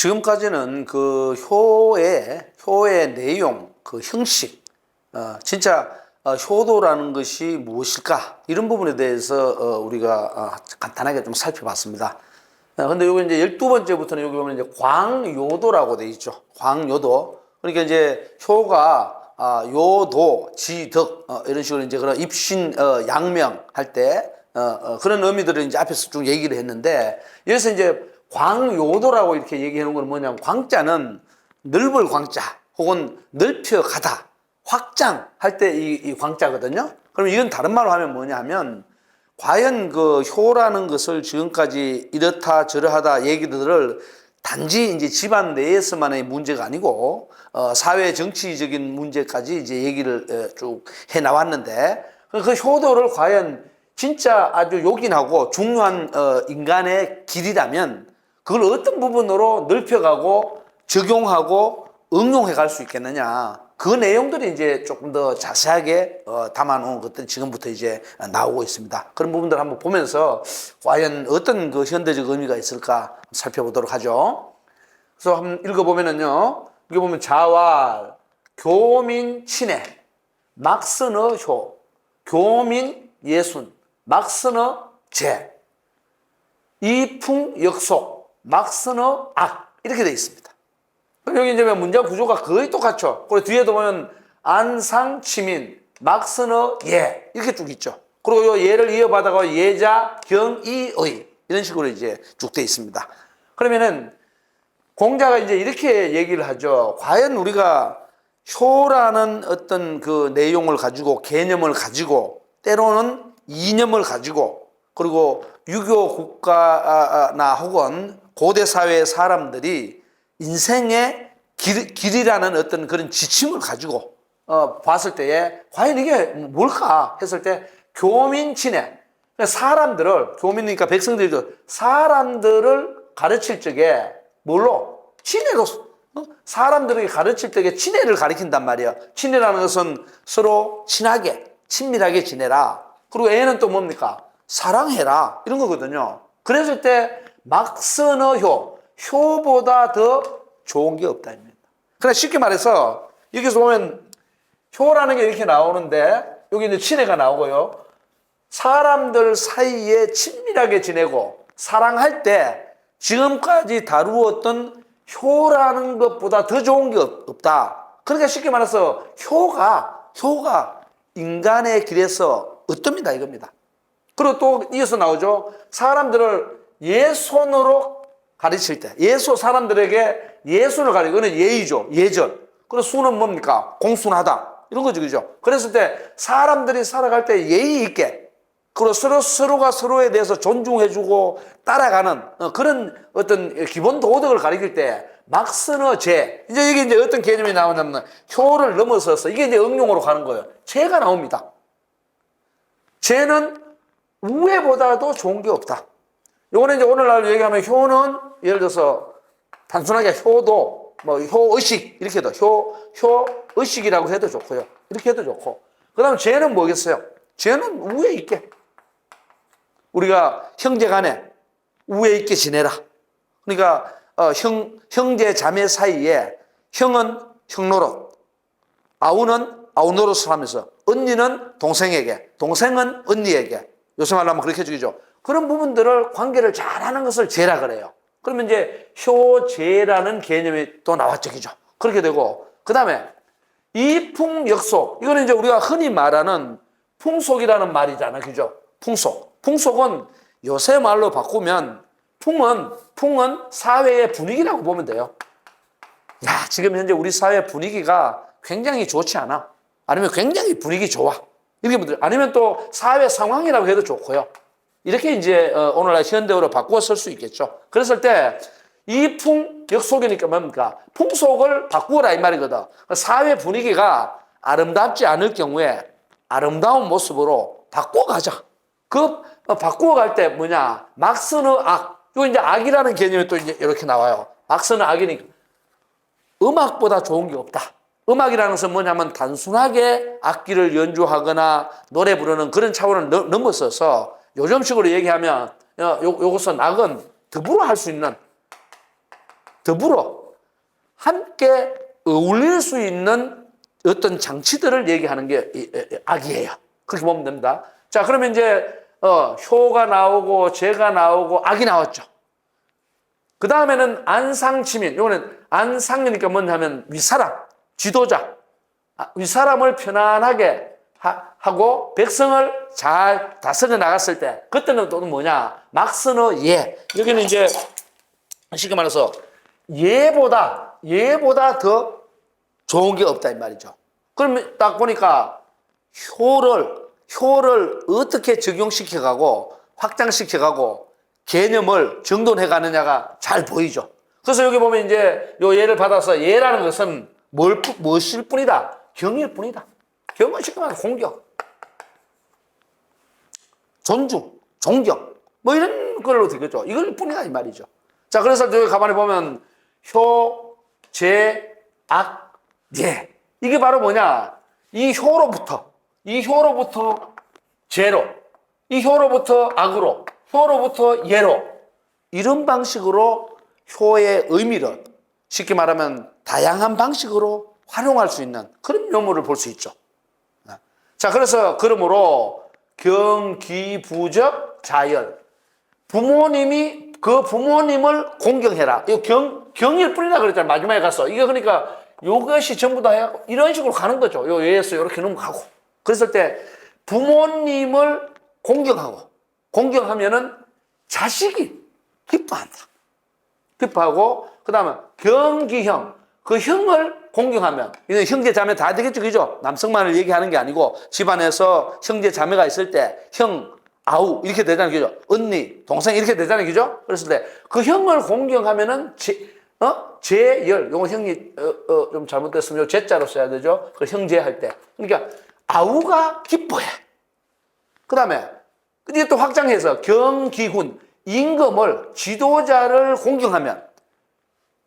지금까지는 그 효의 내용, 그 형식, 진짜 효도라는 것이 무엇일까? 이런 부분에 대해서 우리가 간단하게 좀 살펴봤습니다. 근데 요거 이제 12번째부터는 여기 보면 이제 광요도라고 돼 있죠. 광요도. 그러니까 이제 효가 요도, 지덕 이런 식으로 이제 그런 입신 양명 할 때 그런 의미들을 이제 앞에서 쭉 얘기를 했는데, 여기서 이제 광요도라고 이렇게 얘기하는 건 뭐냐면, 광자는 넓을 광자 혹은 넓혀 가다, 확장할 때 이 광자거든요. 그럼 이건 다른 말로 하면 뭐냐 하면, 과연 그 효라는 것을 지금까지 이렇다 저러하다 얘기들을 단지 이제 집안 내에서만의 문제가 아니고 사회 정치적인 문제까지 이제 얘기를 쭉 해 나왔는데, 그 효도를 과연 진짜 아주 요긴하고 중요한 인간의 길이라면 그걸 어떤 부분으로 넓혀가고 적용하고 응용해 갈 수 있겠느냐, 그 내용들이 이제 조금 더 자세하게 담아놓은 것들이 지금부터 이제 나오고 있습니다. 그런 부분들 한번 보면서 과연 어떤 그 현대적 의미가 있을까 살펴보도록 하죠. 그래서 한번 읽어보면은요, 여기 보면 자활, 교민 친해, 막스너 효, 교민 예순, 막스너 재, 이풍 역속, 막스너 악, 이렇게 되어 있습니다. 여기 이제 문장 구조가 거의 똑같죠. 그리고 뒤에도 보면 안상 치민, 막스너 예, 이렇게 쭉 있죠. 그리고 요 예를 이어받아가 예자 경이의, 이런 식으로 이제 쭉 되어 있습니다. 그러면은 공자가 이제 이렇게 얘기를 하죠. 과연 우리가 효라는 어떤 그 내용을 가지고, 개념을 가지고, 때로는 이념을 가지고, 그리고 유교 국가나 혹은 고대 사회의 사람들이 인생의 길이라는 어떤 그런 지침을 가지고 봤을 때에 과연 이게 뭘까 했을 때, 교민친해, 사람들을, 교민이니까 백성들이죠, 사람들을 가르칠 적에 뭘로? 친애로, 사람들에게 가르칠 때에 친애를 가르친단 말이에요. 친애라는 것은 서로 친하게 친밀하게 지내라, 그리고 애는 또 뭡니까? 사랑해라, 이런 거거든요. 그랬을 때 막스너 효, 효보다 더 좋은 게 없다 입니다. 그러니까 쉽게 말해서 여기서 보면 효라는 게 이렇게 나오는데, 여기 이제 친애가 나오고요, 사람들 사이에 친밀하게 지내고 사랑할 때 지금까지 다루었던 효라는 것보다 더 좋은 게 없다. 그러니까 쉽게 말해서 효가 인간의 길에서 어떻습니다, 이겁니다. 그리고 또 이어서 나오죠. 사람들을 예손으로 가르칠 때, 사람들에게 예순을 가르치고, 이거는 예의죠, 예절. 그리고 수는 뭡니까? 공순하다, 이런 거죠, 그죠? 그랬을 때 사람들이 살아갈 때 예의 있게, 그리고 서로가 서로에 대해서 존중해주고 따라가는 그런 어떤 기본 도덕을 가르칠 때 막스너 재, 이제 이게 이제 어떤 개념이 나오냐면 효를 넘어서서 이게 이제 응용으로 가는 거예요. 재가 나옵니다. 재는 우애보다도 좋은 게 없다. 요거는 이제 오늘날 얘기하면 효는 예를 들어서 단순하게 효도, 뭐 효의식 이렇게 해도 효의식이라고 해도 좋고요, 이렇게 해도 좋고, 그 다음에 재는 뭐겠어요? 재는 우애 있게, 우리가 형제 간에 우애 있게 지내라. 그러니까 형제 자매 사이에 형은 형노릇, 아우는 아우노릇을 하면서 언니는 동생에게, 동생은 언니에게, 요새 말로 하면 그렇게 해주죠. 그런 부분들을, 관계를 잘하는 것을 재라 그래요. 그러면 이제 효재라는 개념이 또 나왔죠, 그죠? 그렇게 되고, 그 다음에 이풍역속, 이거는 이제 우리가 흔히 말하는 풍속이라는 말이잖아, 그죠? 풍속은 요새 말로 바꾸면 풍은 사회의 분위기라고 보면 돼요. 야, 지금 현재 우리 사회 분위기가 굉장히 좋지 않아, 아니면 굉장히 분위기 좋아, 이렇게 분들, 아니면 또 사회 상황이라고 해도 좋고요. 이렇게 이제 오늘날 현대어로 바꾸어 쓸 수 있겠죠. 그랬을 때 이풍역속이니까 뭡니까? 풍속을 바꾸어라 이 말이거든. 사회 분위기가 아름답지 않을 경우에 아름다운 모습으로 바꿔가자. 그 바꾸어갈 때 뭐냐? 막스너 악. 이거 이제 악이라는 개념이 또 이제 이렇게 나와요. 막스너 악이니까 음악보다 좋은 게 없다. 음악이라는 것은 뭐냐면 단순하게 악기를 연주하거나 노래 부르는 그런 차원을 넘어서서, 요즘식으로 얘기하면 요것은 악은 더불어 할 수 있는, 더불어 함께 어울릴 수 있는 어떤 장치들을 얘기하는 게 악이에요. 그렇게 보면 됩니다. 자, 그러면 이제 효가 나오고 재가 나오고 악이 나왔죠. 그 다음에는 안상치민. 이거는 안상이니까 뭐냐 하면 윗사람, 지도자. 윗사람을 편안하게 하고 백성을 잘 다스려 나갔을 때 그때는 또 뭐냐? 막스너 예. 여기는 이제 쉽게 말해서 예보다 더 좋은 게 없다 이 말이죠. 그러면 딱 보니까 효를 어떻게 적용시켜가고 확장시켜가고 개념을 정돈해 가느냐가 잘 보이죠. 그래서 여기 보면 이제 요 예를 받아서 예라는 것은 무엇일 뿐이다. 경일 뿐이다. 경은 쉽게 말해서 공격, 존중, 존경 뭐 이런 걸로 되겠죠. 이걸 뿐이다 이 말이죠. 자, 그래서 여기 가만히 보면 효, 재, 악, 예. 이게 바로 뭐냐? 이 효로부터 재로, 이 효로부터 악으로, 효로부터 예로 이런 방식으로 효의 의미를 쉽게 말하면 다양한 방식으로 활용할 수 있는 그런 묘모를 볼 수 있죠. 자, 그래서 그러므로 경기부적 자열. 부모님이 그 부모님을 공경해라. 이거 경일 뿐이라 그랬잖아요. 마지막에 가서. 이게 그러니까 이것이 전부 다 해갖고 이런 식으로 가는 거죠. 요 예에서 이렇게 넘어가고. 그랬을 때 부모님을 공경하면은 자식이 기뻐한다. 기뻐하고, 그 다음에 경기형. 그 형을 공경하면, 이건 형제 자매 다 되겠죠, 그죠? 남성만을 얘기하는 게 아니고, 집안에서 형제 자매가 있을 때, 형, 아우, 이렇게 되잖아요, 그죠? 언니, 동생, 이렇게 되잖아요, 그죠? 그랬을 때, 그 형을 공경하면은, 제열, 요거 형이, 좀 잘못됐으면 요 제자로 써야 되죠? 그 형제 할 때. 그러니까, 아우가 기뻐해. 그 다음에, 이게 또 확장해서, 경기군, 임금을, 지도자를 공경하면,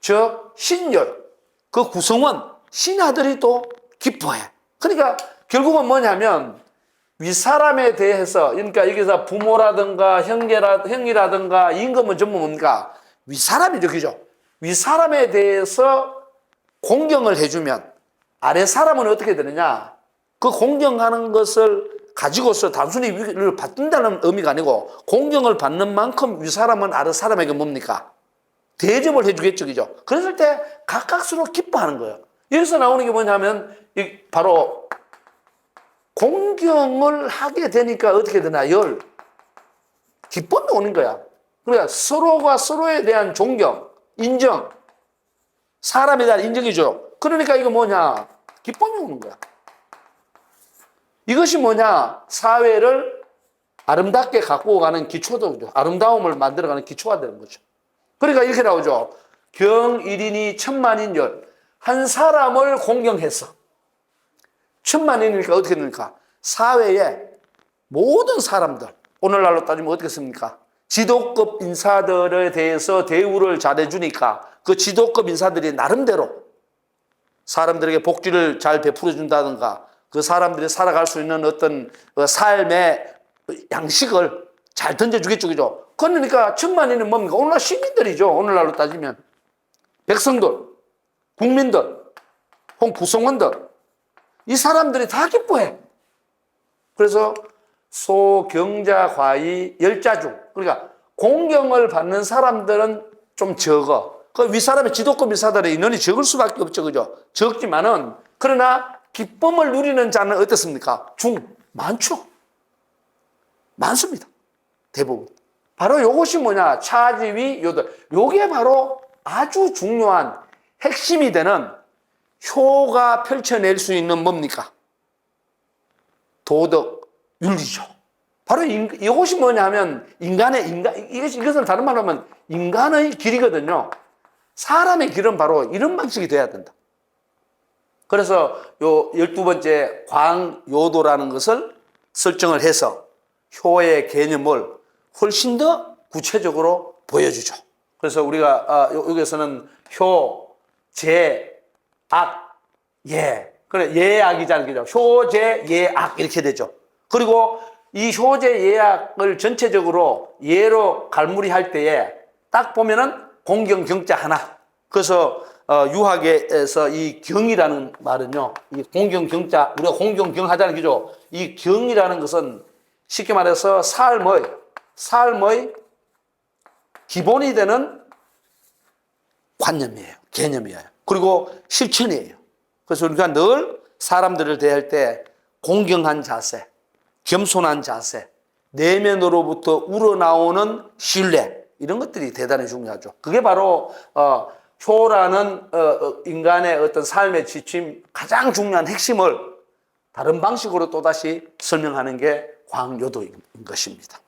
즉, 신열, 그 구성원, 신하들이 또 기뻐해. 그러니까 결국은 뭐냐면 윗사람에 대해서, 그러니까 여기서 부모라든가 형이라든가 임금은 전부 뭡니까? 윗사람이죠, 그죠? 윗사람에 대해서 공경을 해주면 아랫사람은 어떻게 되느냐? 그 공경하는 것을 가지고서 단순히 위를 받는다는 의미가 아니고 공경을 받는 만큼 윗사람은 아랫사람에게 뭡니까? 대접을 해주겠죠, 그죠? 그랬을 때 각각 서로 기뻐하는 거예요. 여기서 나오는 게 뭐냐면, 바로 공경을 하게 되니까 어떻게 되나, 기쁨이 오는 거야. 그러니까 서로가 서로에 대한 존경, 인정, 사람에 대한 인정이죠. 그러니까 이거 뭐냐, 기쁨이 오는 거야. 이것이 뭐냐, 사회를 아름답게 갖고 가는 기초도, 아름다움을 만들어가는 기초가 되는 거죠. 그러니까 이렇게 나오죠. 경일인이 천만인열. 한 사람을 공경해서. 천만인이니까 어떻게 됩니까? 사회의 모든 사람들, 오늘날로 따지면 어떻게 씁니까? 지도급 인사들에 대해서 대우를 잘해주니까 그 지도급 인사들이 나름대로 사람들에게 복지를 잘 베풀어준다든가 그 사람들이 살아갈 수 있는 어떤 삶의 양식을 잘 던져주겠죠, 그죠? 그러니까 천만인은 뭡니까? 오늘날 시민들이죠. 오늘날로 따지면. 백성들, 국민들, 혹은 구성원들. 이 사람들이 다 기뻐해. 그래서 소경자과의 열자중. 그러니까 공경을 받는 사람들은 좀 적어. 그 윗사람의 지도급 인사들의 인원이 적을 수밖에 없죠, 그죠? 적지만은, 그러나 기쁨을 누리는 자는 어떻습니까? 많죠. 많습니다. 대부분. 바로 이것이 뭐냐? 차지위 요들. 요게 바로 아주 중요한 핵심이 되는 효가 펼쳐낼 수 있는 뭡니까? 도덕, 윤리죠. 바로 이것이 뭐냐 하면 이것은 다른 말로 하면 인간의 길이거든요. 사람의 길은 바로 이런 방식이 돼야 된다. 그래서 요 12번째 광요도라는 것을 설정을 해서 효의 개념을 훨씬 더 구체적으로 보여주죠. 그래서 우리가 여기서는 효, 재, 악, 예. 그래, 예악이잖아요. 그죠? 효, 재, 예악 이렇게 되죠. 그리고 이 효, 재, 예악을 전체적으로 예로 갈무리할 때에 딱 보면은 공경, 경자 하나. 그래서 유학에서 이 경이라는 말은요, 이 공경 경자, 우리가 공경 경 하자는 기죠. 이 경이라는 것은 쉽게 말해서 삶의 기본이 되는 관념이에요. 개념이에요. 그리고 실천이에요. 그래서 우리가 늘 사람들을 대할 때 공경한 자세, 겸손한 자세, 내면으로부터 우러나오는 신뢰, 이런 것들이 대단히 중요하죠. 그게 바로 효라는 인간의 어떤 삶의 지침 가장 중요한 핵심을 다른 방식으로 또다시 설명하는 게 광요도인 것입니다.